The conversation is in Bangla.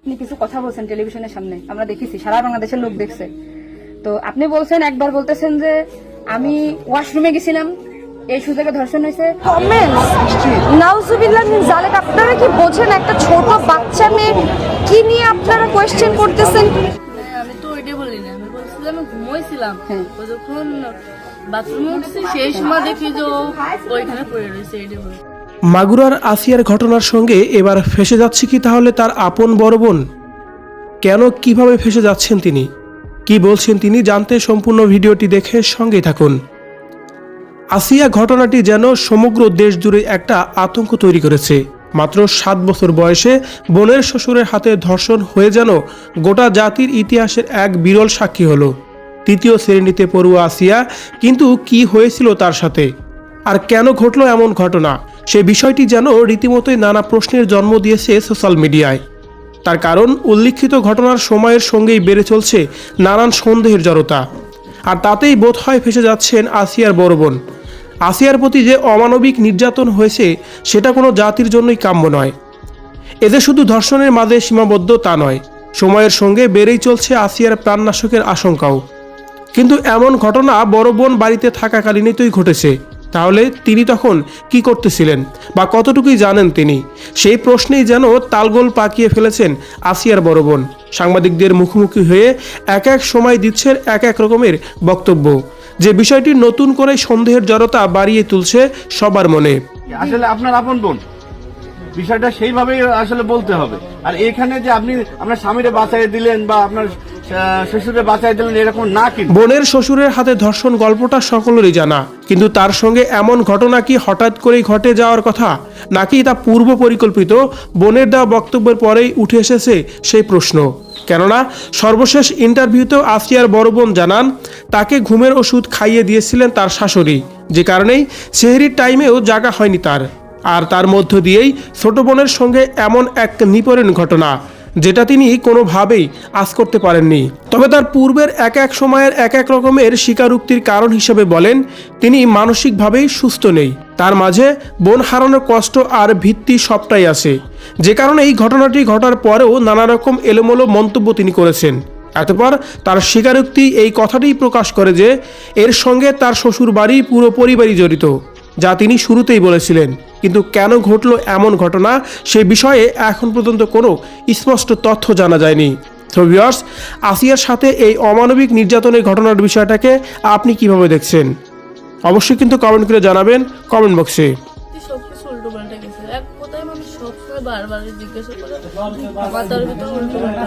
আপনি কিছু কথা বলছেন টেলিভিশনের সামনে, আমরা দেখেছি, সারা বাংলাদেশের লোক দেখছে। তো আপনি বলছেন, একবার বলতেছেন যে আমি ওয়াশরুমে গেছিলাম, এই সুযোগে ধর্ষণ হয়েছে। নাউজুবিল্লাহ মিন যালিক, আপনারা কি বোঝেন একটা ছোট বাচ্চা মেয়ে কি নিয়ে আপনারা কোয়েশ্চেন করতেছেন? আমি তো ওইটাই বলি না, আমি বলছিলাম আমি ঘুমাইছিলাম, যখন বাথরুমে উঠছি সেই সময় দেখি যে ওইখানে পড়ে রয়েছে, এইটাই বলি। মাগুরার আসিয়ার ঘটনার সঙ্গে এবার ফেসে যাচ্ছে কি তাহলে তার আপন বড় বোন? কেন, কিভাবে ফেসে যাচ্ছেন তিনি, কি বলছেন তিনি, জানতে সম্পূর্ণ ভিডিওটি দেখে সঙ্গেই থাকুন। আসিয়া ঘটনাটি যেন সমগ্র দেশ জুড়ে একটা আতঙ্ক তৈরি করেছে। মাত্র 7 বছর বয়সে বোনের শ্বশুরের হাতে ধর্ষণ হয়ে যেন গোটা জাতির ইতিহাসের এক বিরল সাক্ষী হলো। 3য় শ্রেণীতে পড়ুয়া আসিয়া, কিন্তু কি হয়েছিল তার সাথে, আর কেন ঘটলো এমন ঘটনা, সে বিষয়টি যেন রীতিমতোই নানা প্রশ্নের জন্ম দিয়েছে সোশ্যাল মিডিয়ায়। তার কারণ, উল্লিখিত ঘটনার সময়ের সঙ্গেই বেড়ে চলছে নানান সন্দেহের জড়তা, আর তাতেই বোধহয় ফেসে যাচ্ছেন আসিয়ার বড় বোন। আসিয়ার প্রতি যে অমানবিক নির্যাতন হয়েছে সেটা কোনো জাতির জন্যই কাম্য নয়। এতে শুধু ধর্ষণের মাঝে সীমাবদ্ধ তা নয়, সময়ের সঙ্গে বেড়েই চলছে আসিয়ার প্রাণনাশকের আশঙ্কাও। কিন্তু এমন ঘটনা বড় বোন বাড়িতে থাকাকালীনই তোই ঘটেছে। তাহলে তিনি তখন কি করতেছিলেন বা কতটুকুই জানেন তিনি, সেই প্রশ্নেই যেন তালগোল পাকিয়ে ফেলেছেন আসিয়ার বড় বোন। সাংবাদিকদের মুখোমুখি হয়ে এক এক সময় দিচ্ছেন এক এক রকমের বক্তব্য, যে বিষয়টি নতুন করে সন্দেহের জড়তা বাড়িয়ে তুলছে সবার মনে। আসলে আপনার আপন বোন, বিষয়টা সেইভাবেই আসলে বলতে হবে। আর এখানে যে আপনি আপনার স্বামীরে বাঁচাই দিলেন বা আপনার শ্বশুরে বাঁচাই দিলেন, এরকম না। কিন্তু বোনের শ্বশুরের হাতে ধর্ষণ গল্পটা সকলেরই জানা, কিন্তু তার সঙ্গে এমন ঘটনা কি হঠাৎ করেই ঘটে যাওয়ার কথা, নাকি তা পূর্ব পরিকল্পিত? বোনের দেওয়া বক্তব্যের পরেই উঠে এসেছে সেই প্রশ্ন। কেননা সর্বশেষ ইন্টারভিউতেও আসিয়ার বড় বোন জানান, তাকে ঘুমের ওষুধ খাইয়ে দিয়েছিলেন তার শাশুড়ি, যে কারণেই সেহরির টাইমেও জাগা হয়নি তার। আর তার মধ্য দিয়েই ছোট বোনের সঙ্গে এমন এক নিপীড়ন ঘটনা, যেটা তিনি কোনোভাবেই আঁচ করতে পারেননি। তবে তার পূর্বের এক এক সময়ের এক এক রকমের স্বীকারোক্তির কারণ হিসেবে বলেন, তিনি মানসিকভাবেই সুস্থ নেই, তার মাঝে বোন হারানোর কষ্ট আর ভিত্তি সবটাই আছে, যে কারণে এই ঘটনাটি ঘটার পরেও নানা রকম এলোমেলো মন্তব্য তিনি করেছেন। এতপর তার স্বীকারোক্তি এই কথাটিই প্রকাশ করে যে এর সঙ্গে তার শ্বশুর বাড়ি পুরো পরিবারই জড়িত, যা তিনি শুরুতেই বলেছিলেন। কিন্তু কেন ঘটলো এমন ঘটনা, সে বিষয়ে এখন পর্যন্ত কোনো স্পষ্ট তথ্য জানা যায়নি। তো ভিউয়ার্স, আসিয়ার সাথে এই অমানবিক নির্যাতনের ঘটনার বিষয়টাকে আপনি কিভাবে দেখছেন? অবশ্যই কিন্তু কমেন্ট করে জানাবেন কমেন্ট বক্সে। সবকিছু উল্টো পাল্টে গেছে, এক কথায় মানুষ সবসময় বারবার জিজ্ঞাসা করে, আমার তার ভিতরে উল্টো পাল্টা